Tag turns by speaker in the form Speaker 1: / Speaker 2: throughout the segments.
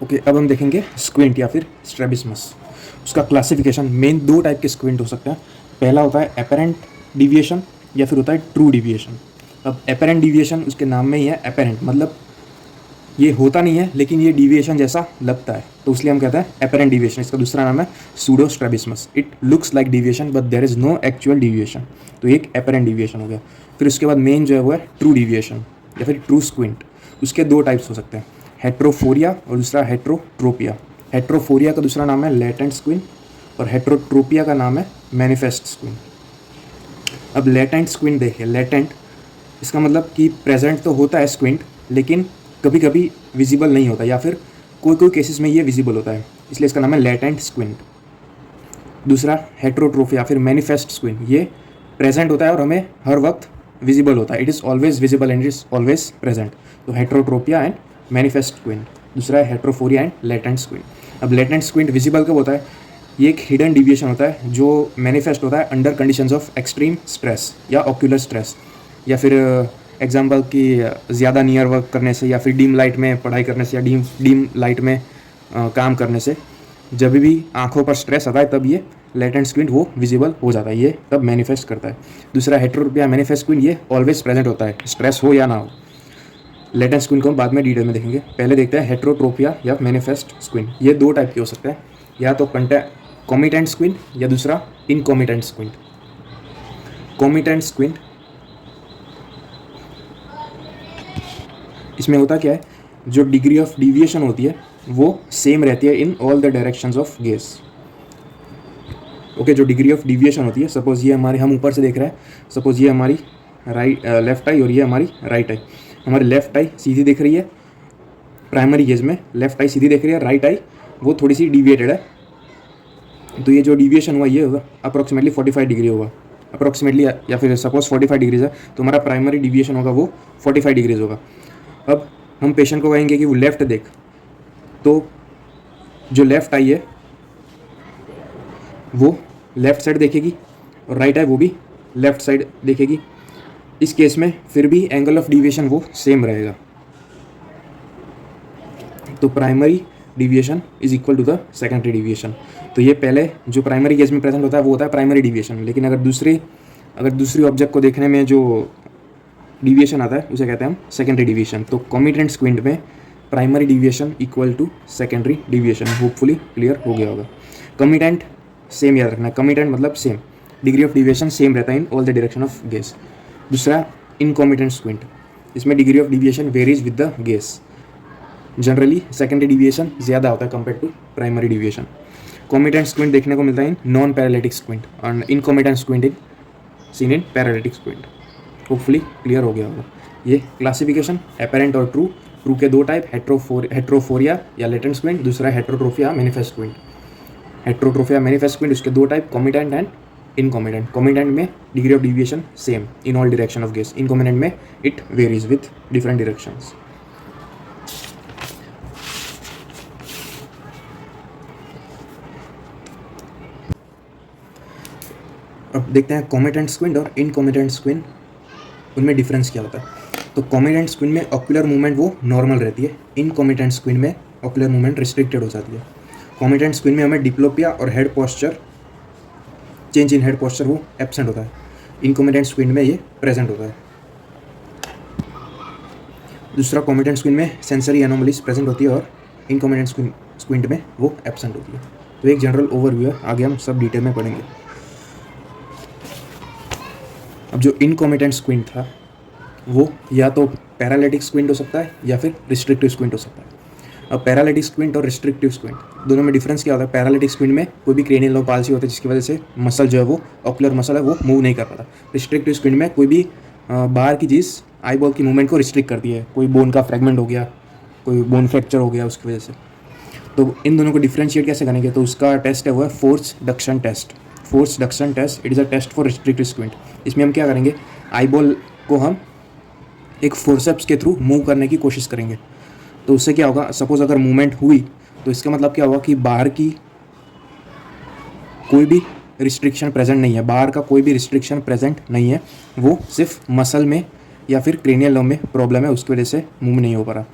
Speaker 1: Okay, अब हम देखेंगे स्क्विंट या फिर स्ट्रैबिस्मस। उसका क्लासिफिकेशन मेन दो टाइप के स्क्विंट हो सकते हैं। पहला होता है एपेरेंट डिविएशन या फिर होता है ट्रू डिविएशन। अब एपेरेंट डिविएशन उसके नाम में ही है, एपेरेंट मतलब ये होता नहीं है लेकिन ये डिविएशन जैसा लगता है, तो इसलिए हम कहते हैं एपेरेंट डिविएशन। इसका दूसरा नाम है pseudo strabismus. It looks like deviation but there is no actual deviation, तो एक एपेरेंट डिविएशन हो गया। फिर उसके बाद मेन जो है वो है ट्रू डिविएशन या फिर ट्रू स्क्विंट। उसके दो टाइप्स हो सकते हैं, हेट्रोफोरिया और दूसरा हेट्रोट्रोपिया। हेट्रोफोरिया का दूसरा नाम है लेटेंट स्क्विंट और हेट्रोट्रोपिया का नाम है मैनिफेस्ट स्क्विंट। अब लेटेंट स्क्विंट देखिए, लेटेंट इसका मतलब कि प्रेजेंट तो होता है स्क्विंट लेकिन कभी कभी विजिबल नहीं होता, या फिर कोई कोई केसेस में ये विजिबल होता है, इसलिए इसका नाम है लेटेंट स्क्विंट। दूसरा हेट्रोट्रोफिया या फिर मैनिफेस्ट स्क्विंट, ये प्रेजेंट होता है और हमें हर वक्त विजिबल होता है, it is always visible and it is always present. तो हेट्रोट्रोपिया एंड मैनिफेस्ट स्क्विंट। दूसरा है हेट्रोफोरिया एंड लेटेंट स्क्विंट। अब लेटेंट स्क्विंट विजिबल कब होता है? ये एक हिडन डिविएशन होता है जो मैनिफेस्ट होता है under conditions of extreme stress या ऑक्यूलर स्ट्रेस, या फिर एग्जाम्पल कि ज़्यादा नियर वर्क करने से या फिर डीम लाइट में पढ़ाई करने से या डीम लाइट में काम करने से जब भी आंखों पर स्ट्रेस आता है तब ये लेटेंट स्क्विंट वो विजिबल हो जाता है, ये तब मैनिफेस्ट करता है। दूसरा हेट्रोट्रोपिया मैनिफेस्ट स्क्विंट, ये ऑलवेज प्रेजेंट होता है स्ट्रेस हो या ना हो। लेटेंट स्क्विंट को हम बाद में डिटेल में देखेंगे, पहले देखते हैं हेट्रोट्रोपिया या मैनिफेस्ट स्क्विंट। ये दो टाइप के हो सकते हैं, या तो कॉमिटेंट स्क्विंट या दूसरा इनकॉमिटेंट स्क्विंट। कॉमिटेंट स्क्विंट इसमें होता क्या है, जो डिग्री ऑफ डिविएशन होती है वो सेम रहती है in all the directions of gauge. Okay, जो डिग्री ऑफ डिविएशन होती है, सपोज ये हमारे, हम ऊपर से देख रहे हैं, सपोज ये हमारी लेफ्ट आई और ये हमारी राइट आई। हमारी लेफ्ट आई सीधी दिख रही है प्राइमरी गेज में, लेफ्ट आई सीधी दिख रही है, राइट आई वो थोड़ी सी डिविएटेड है, तो ये जो डिविएशन हुआ ये होगा अप्रॉक्सीमेटली 45 डिग्री होगा अप्रॉक्सीमेटली, या फिर सपोज 45 डिग्रीज है तो हमारा प्राइमरी डिविएशन होगा वो 45 डिग्रीज होगा। अब हम पेशेंट को कहेंगे कि वो लेफ़्ट देख, तो जो लेफ़्ट आई है वो लेफ़्ट साइड देखेगी और राइट आई वो भी लेफ़्ट साइड देखेगी। इस केस में फिर भी एंगल ऑफ डिविएशन वो सेम रहेगा, तो primary deviation is equal to the secondary deviation. तो ये पहले जो प्राइमरी केस में प्रेजेंट होता है वो होता है प्राइमरी डिविएशन, लेकिन अगर दूसरी ऑब्जेक्ट को देखने में जो डिविएशन आता है उसे कहते हैं हम सेकेंडरी डिविएशन। तो कॉमिटेंट स्क्विंट में primary deviation equal to secondary deviation. Hopefully clear हो गया होगा। कॉमिटेंट सेम याद रखना है, कॉमिटेंट मतलब same, degree of deviation same रहता है in all the direction of gaze. दूसरा इनकॉमिटेंट स्क्विंट, इसमें degree of deviation varies with the gaze. Generally secondary deviation ज़्यादा होता है compare to primary deviation. Comitant squint देखने को मिलता है इन नॉन पैरालिटिक स्क्विंट और incomitant squint in seen in paralytic squint. Hopefully clear हो गया होगा। ये क्लासिफिकेशन एपेरेंट और ट्रू, ट्रू के दो टाइप, हेट्रोफोरिया या लेटेंट स्क्विंट, दूसरा heterotropia manifest squint. Heterotropia manifest squint उसके दो type, comitant and incomitant. Comitant में degree of deviation same in all direction of gaze, incomitant में it varies with different directions. अब देखते हैं कॉमिटेंट स्क्विंट और इनकॉमिटेंट स्क्विंट, उनमें डिफरेंस क्या होता है। तो कॉमिटेंट स्क्विंट में ऑक्यूलर मूवमेंट वो नॉर्मल रहती है, इनकॉमिटेंट स्क्विंट में ऑक्यूलर मूवमेंट रिस्ट्रिक्टेड हो जाती है। कॉमिटेंट स्क्विंट में हमें डिप्लोपिया और head posture, change in head posture वो एब्सेंट होता है, इनकॉमिटेंट स्क्विंट में ये प्रेजेंट होता है। दूसरा कॉमिटेंट स्क्विंट में सेंसरी एनोमलीज प्रेजेंट होती है और इनकॉमिटेंट स्क्विंट में वो एब्सेंट होती है। तो एक जनरल ओवरव्यू है, आगे हम सब डिटेल में पढ़ेंगे। अब जो इनकॉमिटेंट स्क्विंट था वो या तो पैरालिटिक स्क्विंट हो सकता है या फिर रिस्ट्रिक्टिव स्क्विंट हो सकता है। अब पैरालिटिक स्क्विंट और रिस्ट्रिक्टिव स्क्विंट दोनों में डिफरेंस क्या होता है। पैरालिटिक स्क्विंट में कोई भी क्रेनियल लो पाल्सी होता है जिसकी वजह से मसल जो है वो ऑक्यूलर मसल है वो मूव नहीं कर पाता। रिस्ट्रिक्टिव स्क्विंट में कोई भी बाहर की चीज़ आई बॉल की मूवमेंट को रिस्ट्रिक्ट करती है, कोई बोन का फ्रेगमेंट हो गया, कोई बोन फ्रैक्चर हो गया उसकी वजह से। तो इन दोनों को डिफ्रेंशिएट कैसे करेंगे, तो उसका टेस्ट है वो है force duction test. Force duction test it is a test for restrictive squint. इसमें हम क्या करेंगे, आई बॉल को हम एक फोर्सेप्स के थ्रू मूव करने की कोशिश करेंगे। तो उससे क्या होगा, सपोज अगर मूवमेंट हुई तो इसका मतलब क्या होगा कि बाहर की कोई भी रिस्ट्रिक्शन प्रेजेंट नहीं है, बाहर का कोई भी रिस्ट्रिक्शन प्रेजेंट नहीं है, वो सिर्फ मसल में या फिर क्रेनियल नर्व में प्रॉब्लम है, उसकी वजह से मूव नहीं हो पा रहा।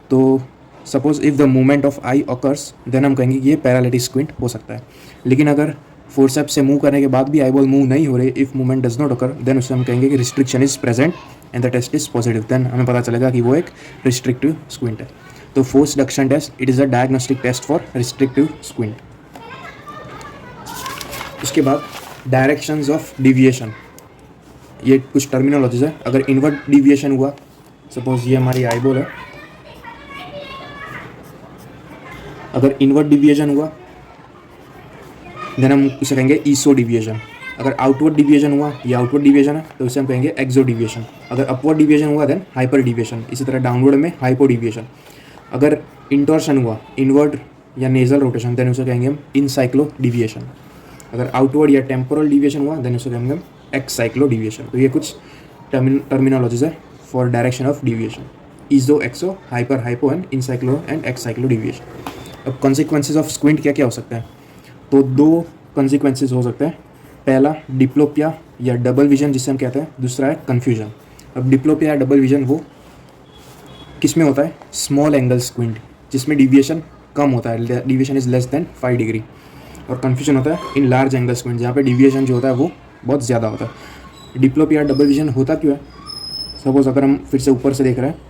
Speaker 1: तो suppose if the movement of eye occurs then हम कहेंगे कि ये पैरालिटिक स्क्विंट हो सकता है। लेकिन अगर फोर्सेप्स से मूव करने के बाद भी आई बॉल मूव नहीं हो रही, if movement does not occur, then उससे हम कहेंगे कि restriction is present and the test is positive. Then हमें पता चलेगा कि वो एक रिस्ट्रिक्टिव स्क्विंट है। तो force reduction test it is a diagnostic test for restrictive squint. उसके बाद डायरेक्शंस ऑफ डिविएशन, ये कुछ टर्मिनोलॉजीज है। अगर इनवर्ट डिविएशन हुआ, सपोज ये हमारी आई बॉल है, अगर इनवर्ट डिविएशन हुआ देन हम उसे कहेंगे ईसो डिविएशन। अगर आउटवर्ड डिविएशन हुआ, ये आउटवर्ड डिविएशन है, तो उसे हम कहेंगे एक्सो डिविएशन। अगर अपवर्ड डिविएशन हुआ देन हाइपर डिविएशन। इसी तरह डाउनवर्ड में हाइपो डिविएशन। अगर इंटॉर्शन हुआ, इनवर्ड या नेजल रोटेशन, देन उसे कहेंगे हम इनसाइक्लो डिविएशन। अगर आउटवर्ड या टेम्पोरल डिविएशन हुआ देन उसे कहेंगे हम एक्साइक्लो डिविएशन। तो ये कुछ टर्मिनोलॉजीज है for direction of deviation, eso, exo, hyper, hypo and incyclo and excyclo deviation. अब कॉन्सिक्वेंसेज ऑफ स्क्विंट क्या क्या हो सकते हैं? तो दो कॉन्सिक्वेंसेज हो सकते हैं। पहला डिप्लोपिया या डबल विजन जिसे हम कहते हैं, दूसरा है कन्फ्यूजन। अब डिप्लोपिया या डबल विजन वो किस में होता है? स्मॉल एंगल स्क्विंट, जिसमें डिविएशन कम होता है, deviation is less than 5 degree. और कन्फ्यूजन होता है इन लार्ज एंगल स्क्विंट, जहाँ पे डिविएशन जो होता है वो बहुत ज़्यादा होता है। डिप्लोपिया डबल विजन होता क्यों है? सपोज अगर हम फिर से ऊपर से देख रहे हैं,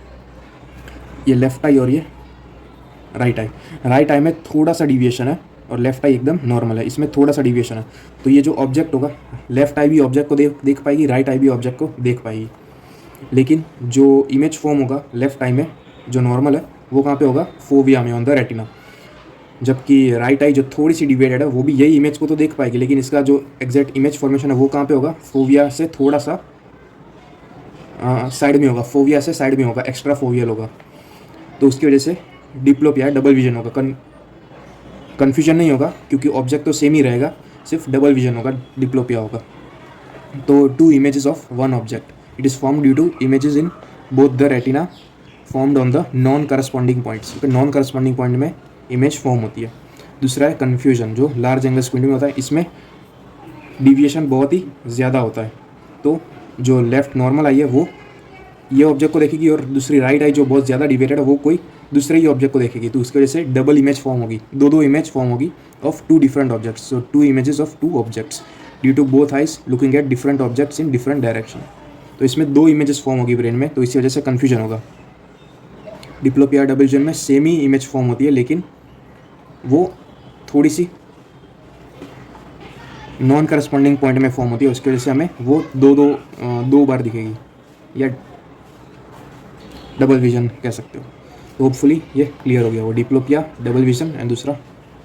Speaker 1: ये लेफ्ट आई और ये राइट आई में थोड़ा सा डिविएशन है और लेफ्ट आई एकदम नॉर्मल है, इसमें थोड़ा सा डिविएशन है। तो ये जो ऑब्जेक्ट होगा, लेफ्ट आई भी ऑब्जेक्ट को देख पाएगी, राइट आई भी ऑब्जेक्ट को देख पाएगी। लेकिन जो इमेज फॉर्म होगा लेफ्ट आई में जो नॉर्मल है, वो कहाँ पे होगा? फोविया में, ऑन द रेटिना। जबकि राइट आई जो थोड़ी सी डिवेटेड है वो भी यही इमेज को तो देख पाएगी, लेकिन इसका जो एग्जैक्ट इमेज फॉर्मेशन है वो कहाँ पे होगा? फोविया से थोड़ा सा साइड में होगा, फोविया से साइड में होगा, एक्स्ट्रा फोवियल होगा। तो उसकी वजह से डिप्लोपिया डबल विजन होगा। कन्फ्यूजन नहीं होगा क्योंकि ऑब्जेक्ट तो सेम ही रहेगा, सिर्फ डबल विजन होगा, डिप्लोपिया होगा। तो 2 images of one object, it is form due to images in both the retina formed on the non corresponding points. Non corresponding point में इमेज फॉर्म होती है। दूसरा है कन्फ्यूजन, जो लार्ज एंगल स्क्विंट में होता है, इसमें डिविएशन बहुत ही ज़्यादा होता है। तो जो लेफ्ट नॉर्मल आई है वो ये ऑब्जेक्ट को देखेगी और दूसरी राइट आई जो बहुत ज़्यादा डिवेटेड है वो कोई दूसरे ही ऑब्जेक्ट को देखेगी। तो उसकी वजह से डबल इमेज फॉर्म होगी, दो इमेज फॉर्म होगी of 2 different objects. So 2 images of 2 objects due to both eyes looking at different objects in different direction. तो इसमें 2 images फॉर्म होगी ब्रेन में, तो इसी वजह से कन्फ्यूजन होगा। डिप्लोपिया डबल विजन में सेम ही इमेज फॉर्म होती है, लेकिन वो थोड़ी सी नॉन करस्पॉन्डिंग पॉइंट में फॉर्म होती है, उसकी वजह से हमें वो दो बार दिखेगी, या डबल विजन कह सकते हो। तो होपफुली ये क्लियर हो गया, वो डिप्लोपिया डबल विजन एंड दूसरा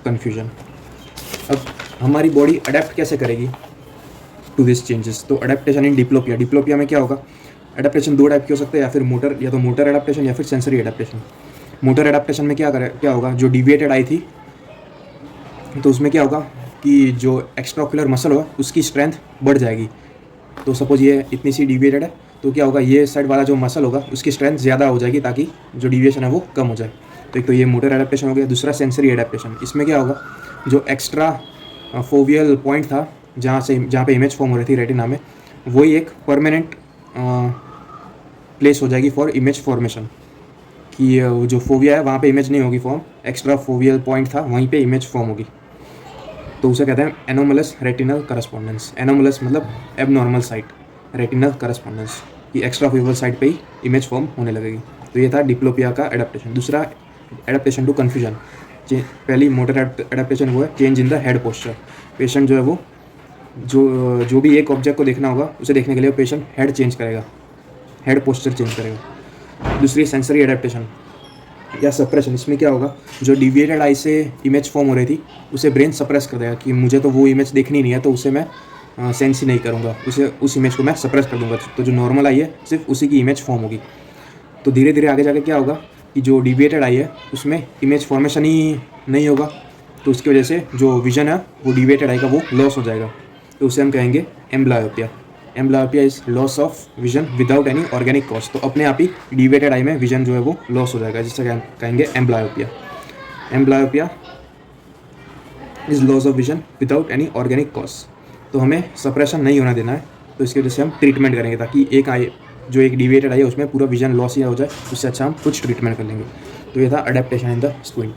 Speaker 1: कन्फ्यूजन। अब हमारी बॉडी अडेप्ट कैसे करेगी टू दिस चेंजेस? तो अडेप्टेशन इन डिप्लोपिया में क्या होगा? अडेप्टेशन 2 टाइप के हो सकते हैं, या फिर मोटर अडेप्टेशन या फिर सेंसरी अडेप्टेशन। मोटर अडेप्टेशन में क्या होगा? जो डिविएटेड आई थी तो उसमें क्या होगा कि जो एक्स्ट्राओकुलर मसल होगा उसकी स्ट्रेंथ बढ़ जाएगी। तो सपोज ये इतनी सी डिविएटेड है, तो क्या होगा? ये साइड वाला जो मसल होगा उसकी स्ट्रेंथ ज़्यादा हो जाएगी ताकि जो डिविएशन है वो कम हो जाए। तो एक तो ये मोटर एडेप्टेशन हो गया। दूसरा सेंसरी एडेप्टेशन, इसमें क्या होगा? जो एक्स्ट्रा फोवियल पॉइंट था जहाँ पे इमेज फॉर्म हो रही थी रेटिना में, वही एक परमानेंट प्लेस हो जाएगी फॉर इमेज फॉर्मेशन। कि जो फोविया है वहाँ पे इमेज नहीं होगी फॉर्म, एक्स्ट्रा फोवियल पॉइंट था वहीं पे इमेज फॉर्म होगी। तो उसे कहते हैं एनोमलस रेटिनल करस्पॉन्डेंस। एनोमलस मतलब एबनॉर्मल साइट, रेटिनल करस्पॉन्डेंस कि एक्स्ट्रा फोवियल साइट पे ही इमेज फॉर्म होने लगेगी। तो ये था डिप्लोपिया का एडेप्टेशन। दूसरा एडेप्टेशन टू कन्फ्यूजन। पहली मोटर एडेप्टेशन वो है change in the head posture. Patient जो है वो जो भी एक ऑब्जेक्ट को देखना होगा उसे देखने के लिए पेशेंट हेड चेंज करेगा, हेड पोस्चर चेंज करेगा। दूसरी सेंसरी एडेप्टेशन या सप्रेशन। इसमें क्या होगा? जो डिविएटेड आई से इमेज फॉर्म हो रही थी उसे ब्रेन सप्रेस कर देगा कि मुझे तो वो इमेज देखनी नहीं है, तो उसे मैं सेंस ही नहीं करूँगा, उस इमेज को मैं सप्रेस कर दूँगा। तो जो नॉर्मल आई है सिर्फ उसी की इमेज फॉर्म होगी। तो धीरे धीरे आगे जाके क्या होगा कि जो डिविएटेड आई है उसमें इमेज फॉर्मेशन ही नहीं होगा, तो उसकी वजह से जो विजन है वो डिविएटेड आई का वो लॉस हो जाएगा। तो उसे हम कहेंगे amblyopia. Amblyopia is loss of vision without any organic cause. तो अपने आप ही डिविएटेड आई में विजन जो है वो लॉस हो जाएगा, जिससे कहेंगे amblyopia. Amblyopia is loss of vision without any organic cause. तो हमें सप्रेशन नहीं होना देना है, तो इसकी वजह से हम ट्रीटमेंट करेंगे ताकि एक डिविएटेड आई है उसमें पूरा विजन लॉस ही हो जाए, उससे अच्छा हम कुछ ट्रीटमेंट कर लेंगे। तो ये था अडेप्टेशन इन द स्क्विंट।